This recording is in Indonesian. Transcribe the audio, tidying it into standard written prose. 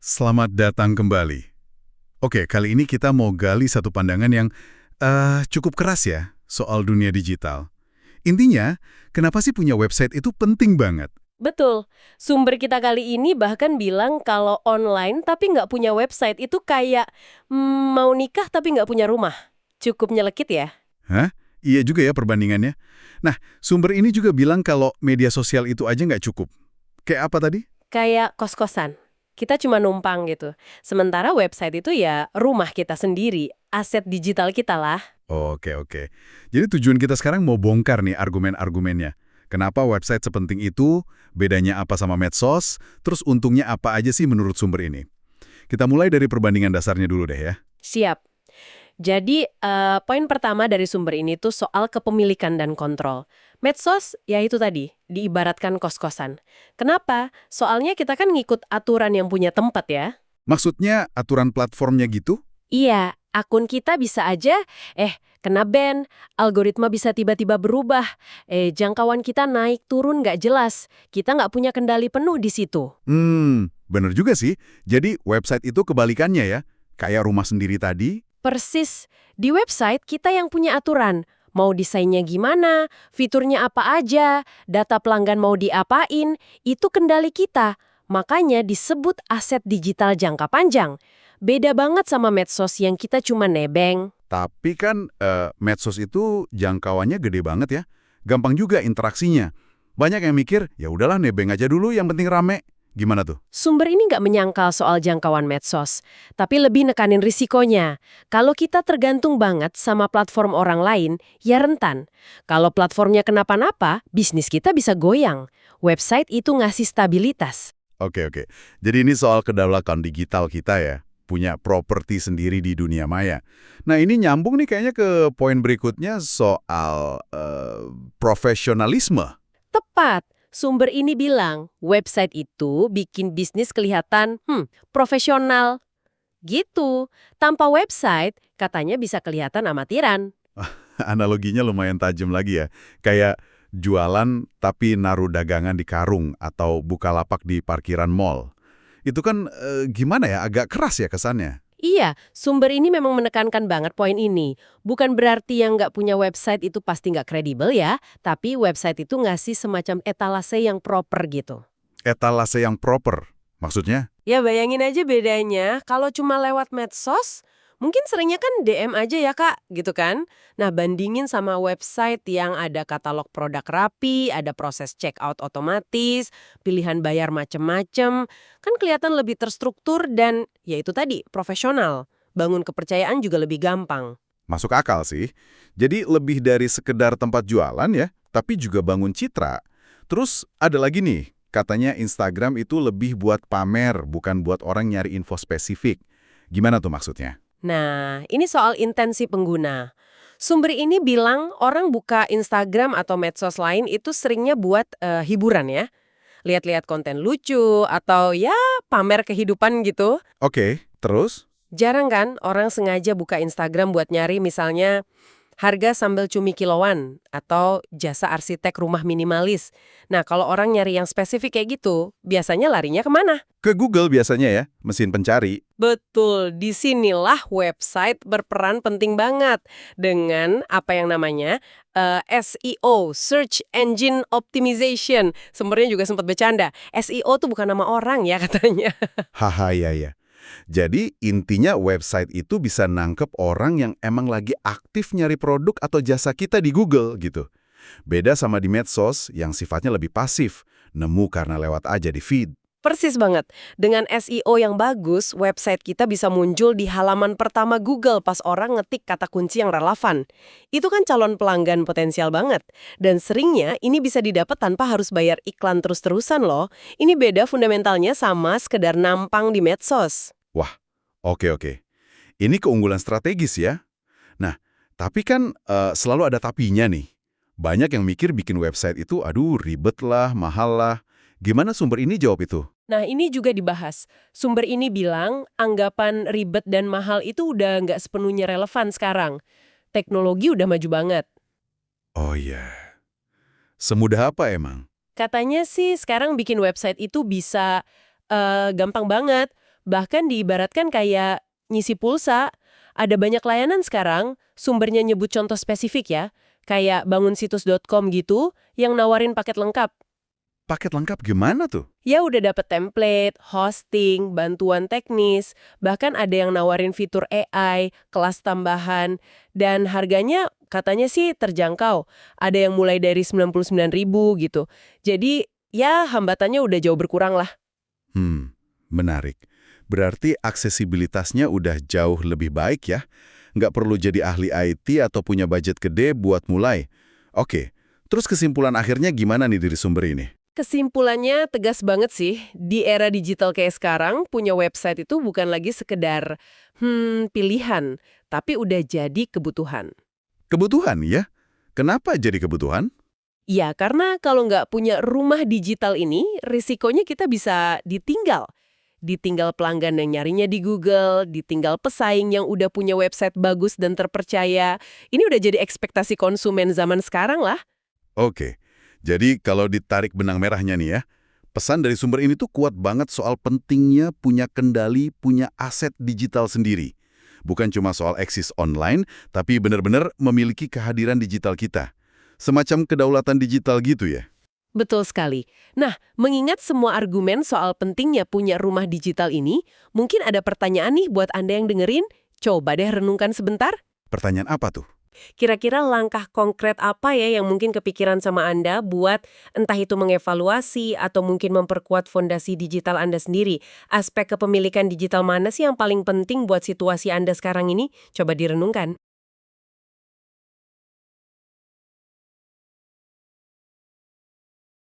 Selamat datang kembali. Oke, kali ini kita mau gali satu pandangan yang cukup keras ya soal dunia digital. Intinya, kenapa sih punya website itu penting banget? Betul. Sumber kita kali ini bahkan bilang kalau online tapi nggak punya website itu kayak mau nikah tapi nggak punya rumah. Cukup nyelekit ya. Hah? Iya juga ya perbandingannya. Nah, sumber ini juga bilang kalau media sosial itu aja nggak cukup. Kayak apa tadi? Kayak kos-kosan. Kita cuma numpang gitu. Sementara website itu ya rumah kita sendiri, aset digital kita lah. Oke, oke. Jadi tujuan kita sekarang mau bongkar nih argumen-argumennya. Kenapa website sepenting itu, bedanya apa sama medsos, terus untungnya apa aja sih menurut sumber ini. Kita mulai dari perbandingan dasarnya dulu deh ya. Siap. Jadi, poin pertama dari sumber ini tuh soal kepemilikan dan kontrol. Medsos, ya itu tadi, diibaratkan kos-kosan. Kenapa? Soalnya kita kan ngikut aturan yang punya tempat ya. Maksudnya aturan platformnya gitu? Iya, akun kita bisa aja, kena ban, algoritma bisa tiba-tiba berubah, jangkauan kita naik turun nggak jelas, kita nggak punya kendali penuh di situ. Bener juga sih. Jadi website itu kebalikannya ya. Kayak rumah sendiri tadi. Persis, di website kita yang punya aturan. Mau desainnya gimana, fiturnya apa aja, data pelanggan mau diapain, itu kendali kita. Makanya disebut aset digital jangka panjang. Beda banget sama medsos yang kita cuma nebeng. Tapi kan medsos itu jangkauannya gede banget ya. Gampang juga interaksinya. Banyak yang mikir, ya udahlah nebeng aja dulu yang penting rame. Gimana tuh? Sumber ini nggak menyangkal soal jangkauan medsos, tapi lebih nekanin risikonya. Kalau kita tergantung banget sama platform orang lain, ya rentan. Kalau platformnya kenapa-napa, bisnis kita bisa goyang. Website itu ngasih stabilitas. Oke, oke. Jadi ini soal kedaulatan digital kita ya. Punya properti sendiri di dunia maya. Nah ini nyambung nih kayaknya ke poin berikutnya soal profesionalisme. Tepat. Sumber ini bilang, website itu bikin bisnis kelihatan, profesional. Gitu. Tanpa website, katanya bisa kelihatan amatiran. Analoginya lumayan tajam lagi ya. Kayak jualan tapi naruh dagangan di karung atau buka lapak di parkiran mall. Itu kan gimana ya, agak keras ya kesannya. Iya, sumber ini memang menekankan banget poin ini. Bukan berarti yang nggak punya website itu pasti nggak kredibel ya, tapi website itu ngasih semacam etalase yang proper gitu. Etalase yang proper, maksudnya? Ya bayangin aja bedanya, kalau cuma lewat medsos, mungkin seringnya kan DM aja ya Kak, gitu kan. Nah bandingin sama website yang ada katalog produk rapi, ada proses checkout otomatis, pilihan bayar macem-macem, kan kelihatan lebih terstruktur dan ya itu tadi, profesional. Bangun kepercayaan juga lebih gampang. Masuk akal sih. Jadi lebih dari sekedar tempat jualan ya, tapi juga bangun citra. Terus ada lagi nih, katanya Instagram itu lebih buat pamer, bukan buat orang nyari info spesifik. Gimana tuh maksudnya? Nah, ini soal intensi pengguna. Sumber ini bilang orang buka Instagram atau medsos lain itu seringnya buat hiburan ya. Lihat-lihat konten lucu atau ya pamer kehidupan gitu. Oke, terus? Jarang kan orang sengaja buka Instagram buat nyari misalnya harga sambal cumi kiloan atau jasa arsitek rumah minimalis. Nah, kalau orang nyari yang spesifik kayak gitu, biasanya larinya kemana? Ke Google biasanya ya, mesin pencari. Betul, disinilah website berperan penting banget dengan apa yang namanya SEO, Search Engine Optimization. Sumbernya juga sempat bercanda. SEO tuh bukan nama orang ya katanya. Haha, ya ya. Jadi intinya website itu bisa nangkep orang yang emang lagi aktif nyari produk atau jasa kita di Google gitu. Beda sama di medsos yang sifatnya lebih pasif, nemu karena lewat aja di feed. Persis banget. Dengan SEO yang bagus, website kita bisa muncul di halaman pertama Google pas orang ngetik kata kunci yang relevan. Itu kan calon pelanggan potensial banget. Dan seringnya ini bisa didapat tanpa harus bayar iklan terus-terusan loh. Ini beda fundamentalnya sama sekedar nampang di medsos. Wah, oke oke. Ini keunggulan strategis ya. Nah, tapi kan selalu ada tapinya nih. Banyak yang mikir bikin website itu aduh ribet lah, mahal lah. Gimana sumber ini jawab itu? Nah, ini juga dibahas. Sumber ini bilang anggapan ribet dan mahal itu udah nggak sepenuhnya relevan sekarang. Teknologi udah maju banget. Oh iya, semudah apa emang? Katanya sih sekarang bikin website itu bisa gampang banget. Bahkan diibaratkan kayak ngisi pulsa. Ada banyak layanan sekarang, sumbernya nyebut contoh spesifik ya, kayak bangunsitus.com gitu, yang nawarin paket lengkap. Paket lengkap gimana tuh? Ya udah dapet template, hosting, bantuan teknis, bahkan ada yang nawarin fitur AI, kelas tambahan, dan harganya katanya sih terjangkau. Ada yang mulai dari 99.000 gitu. Jadi ya hambatannya udah jauh berkurang lah. Menarik. Berarti aksesibilitasnya udah jauh lebih baik ya? Nggak perlu jadi ahli IT atau punya budget gede buat mulai. Oke, terus kesimpulan akhirnya gimana nih dari sumber ini? Kesimpulannya tegas banget sih, di era digital kayak sekarang, punya website itu bukan lagi sekedar pilihan, tapi udah jadi kebutuhan. Kebutuhan ya? Kenapa jadi kebutuhan? Ya, karena kalau nggak punya rumah digital ini, risikonya kita bisa ditinggal. Ditinggal pelanggan yang nyarinya di Google, ditinggal pesaing yang udah punya website bagus dan terpercaya. Ini udah jadi ekspektasi konsumen zaman sekarang lah. Oke, jadi kalau ditarik benang merahnya nih ya, pesan dari sumber ini tuh kuat banget soal pentingnya punya kendali, punya aset digital sendiri. Bukan cuma soal eksis online, tapi benar-benar memiliki kehadiran digital kita. Semacam kedaulatan digital gitu ya. Betul sekali. Nah, mengingat semua argumen soal pentingnya punya rumah digital ini, mungkin ada pertanyaan nih buat Anda yang dengerin. Coba deh renungkan sebentar. Pertanyaan apa tuh? Kira-kira langkah konkret apa ya yang mungkin kepikiran sama Anda buat entah itu mengevaluasi atau mungkin memperkuat fondasi digital Anda sendiri? Aspek kepemilikan digital mana sih yang paling penting buat situasi Anda sekarang ini? Coba direnungkan.